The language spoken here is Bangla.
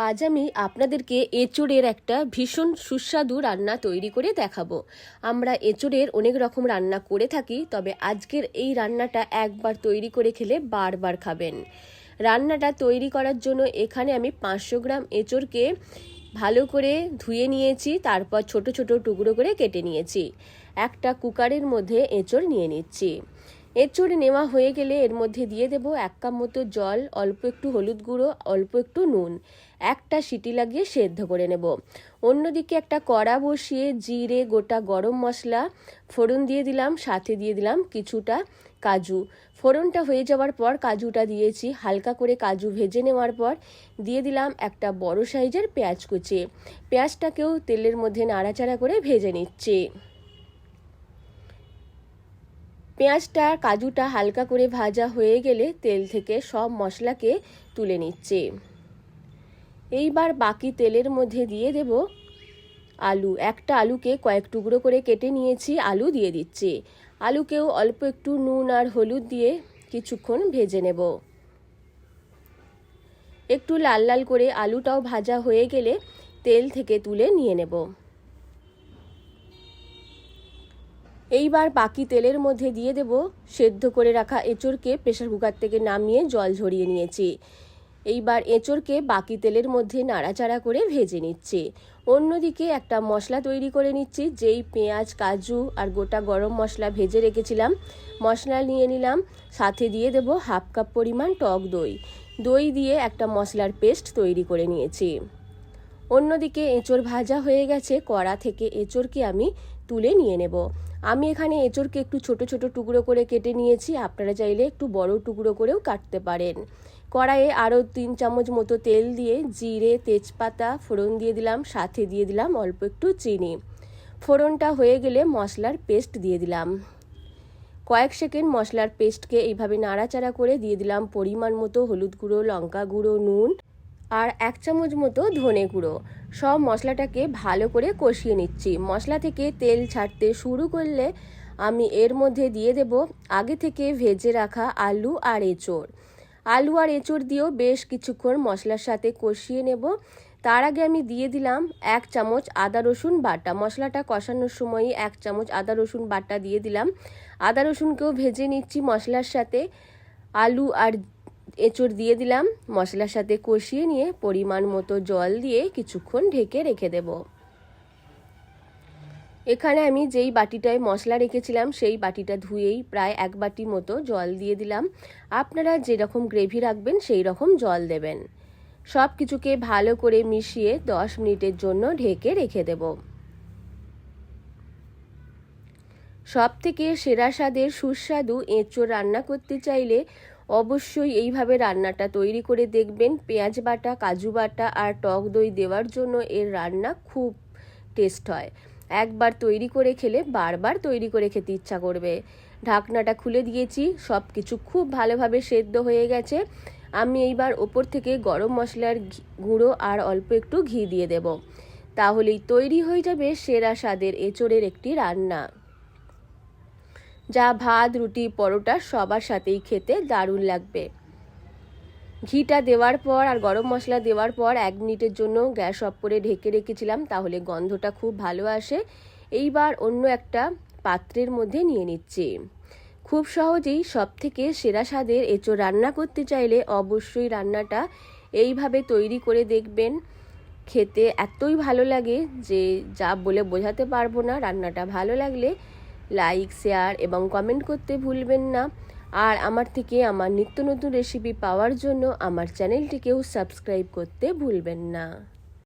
আজ আমি আপনাদেরকে এঁচোড়ের একটা ভীষণ সুস্বাদু রান্না তৈরি করে দেখাবো। আমরা এঁচোড়ের অনেক রকম রান্না করে থাকি, তবে আজকের এই রান্নাটা একবার তৈরি করে খেলে বারবার খাবেন। রান্নাটা তৈরি করার জন্য এখানে আমি 500 গ্রাম এঁচোড়কে ভালো করে ধুয়ে নিয়েছি, তারপর ছোট ছোট টুকরো করে কেটে নিয়েছি। একটা কুকারের মধ্যে এঁচোড় নিয়ে নিচ্ছি। এঁচোড় নেওয়া হয়ে গেলে এর মধ্যে দিয়ে দেব 1 কাপ মতো জল, অল্প একটু হলুদ গুঁড়ো, অল্প একটু নুন, একটা সিটি লাগিয়ে সেদ্ধ করে নেব। অন্যদিকে একটা কড়া বসিয়ে জিরে, গোটা গরম মশলা ফোড়ন দিয়ে দিলাম, সাথে দিয়ে দিলাম কিছুটা কাজু। ফোড়নটা হয়ে যাওয়ার পর কাজুটা দিয়েছি, হালকা করে কাজু ভেজে নেওয়ার পর দিয়ে দিলাম একটা বড় সাইজের পেঁয়াজ কুচি। পেঁয়াজটাকেও তেলের মধ্যে নাড়াচাড়া করে ভেজে নিচ্ছি। পেঁয়াজটা কাজুটা হালকা করে ভাজা হয়ে গেলে তেল থেকে সব মশলাকে তুলে নিচ্ছি। এইবার বাকি তেলের মধ্যে দিয়ে দেব আলু। একটা আলুকে কয়েক টুকরো করে কেটে নিয়েছি, আলু দিয়ে দিচ্ছি। আলুকেও অল্প একটু নুন আর হলুদ দিয়ে কিছুক্ষণ ভেজে নেব। একটু লাল লাল করে আলুটাও ভাজা হয়ে গেলে তেল থেকে তুলে নিয়ে নেব। এইবার বাকি তেলের মধ্যে দিয়ে দেব সেদ্ধ করে রাখা এঁচোড়কে প্রেসার কুকার থেকে নামিয়ে জল ঝরিয়ে নিয়েছি। এইবার এঁচোড়কে বাকি তেলের মধ্যে নাড়াচাড়া করে ভেজে নিচ্ছি। অন্যদিকে একটা মশলা তৈরি করে নিচ্ছি। যেই পেঁয়াজ, কাজু আর গোটা গরম মশলা ভেজে রেখেছিলাম, মশলা নিয়ে নিলাম, সাথে দিয়ে দেব 1/2 কাপ পরিমাণ টক দই। দই দিয়ে একটা মশলার পেস্ট তৈরি করে নিয়েছি। অন্যদিকে এঁচোড় ভাজা হয়ে গেছে, কড়া থেকে এঁচোড়কে আমি তুলে নিয়ে নেব। আমি এখানে এঁচোড়কে একটু ছোট ছোট টুকরো করে কেটে নিয়েছি, আপনারা চাইলে একটু বড় টুকরো করেও কাটতে পারেন। কড়াইয়ে আরও 3 চামচ মতো তেল দিয়ে জিরে, তেজপাতা ফোড়ন দিয়ে দিলাম, সাথে দিয়ে দিলাম অল্প একটু চিনি। ফোড়নটা হয়ে গেলে মশলার পেস্ট দিয়ে দিলাম। কয়েক সেকেন্ড মশলার পেস্টকে এইভাবে নাড়াচাড়া করে দিয়ে দিলাম পরিমাণ মতো হলুদ গুঁড়ো, লঙ্কা গুঁড়ো, নুন আর 1 চামচ মতো ধনে গুঁড়ো। সব মশলাটাকে ভালো করে কষিয়ে নিচ্ছি। মশলা থেকে তেল ছাড়তে শুরু করলে আমি এর মধ্যে দিয়ে দেব আগে থেকে ভেজে রাখা আলু আর এঁচোড়। আলু আর এঁচোড় দিয়েও বেশ কিছুক্ষণ মশলার সাথে কষিয়ে নেব। তার আগে আমি দিয়ে দিলাম 1 চামচ আদা রসুন বাটা। মশলাটা কষানোর সময়ই 1 চামচ আদা রসুন বাটা দিয়ে দিলাম। আদা রসুনকেও ভেজে নিচ্ছি মশলার সাথে। আলু আর এঁচোড় দিয়ে দিলাম, মশলার সাথে কষিয়ে নিয়ে পরিমাণ মতো জল দিয়ে কিছুক্ষণ ঢেকে রেখে দেব। এখানে আমি যেই বাটিটায় মশলা রেখেছিলাম সেই বাটিটা ধুয়েই প্রায় 1 বাটি মতো জল দিয়ে দিলাম। আপনারা যেরকম গ্রেভি রাখবেন সেই রকম জল দেবেন। সব কিছুকে ভালো করে মিশিয়ে 10 মিনিটের জন্য ঢেকে রেখে দেব। সব থেকে সেরা স্বাদের সুস্বাদু এঁচোড় রান্না করতে চাইলে অবশ্যই এইভাবে রান্নাটা তৈরি করে দেখবেন। পেঁয়াজ বাটা, কাজু বাটা আর টক দই দেওয়ার জন্য এর রান্না খুব টেস্ট হয়। একবার তৈরি করে খেলে বারবার তৈরি করে খেতে ইচ্ছা করবে। ঢাকনাটা খুলে দিয়েছি, সব কিছু খুব ভালোভাবে সেদ্ধ হয়ে গেছে। আমি এইবার ওপর থেকে গরম মশলার গুঁড়ো আর অল্প একটু ঘি দিয়ে দেব। তাহলেই তৈরি হয়ে যাবে সেরা স্বাদের এঁচোড়ের একটি রান্না, যা ভাত, রুটি, পরোটা সবার সাথেই খেতে দারুণ লাগবে। ঘিটা দেওয়ার পর আর গরম মশলা দেওয়ার পর 1 মিনিটের জন্য গ্যাস অফ করে ঢেকে রেখেছিলাম, তাহলে গন্ধটা খুব ভালো আসে। এইবার অন্য একটা পাত্রের মধ্যে নিয়ে নিচ্ছি। খুব সহজেই সব থেকে সেরা স্বাদের এঁচোড় রান্না করতে চাইলে অবশ্যই রান্নাটা এইভাবে তৈরি করে দেখবেন। খেতে এতই ভালো লাগে যে যা বলে বোঝাতে পারবো না। রান্নাটা ভালো লাগলে লাইক, শেয়ার এবং কমেন্ট করতে ভুলবেন না। আর আমার থেকে আমার নিত্য নতুন রেসিপি পাওয়ার জন্য আমার চ্যানেলটিকেও সাবস্ক্রাইব করতে ভুলবেন না।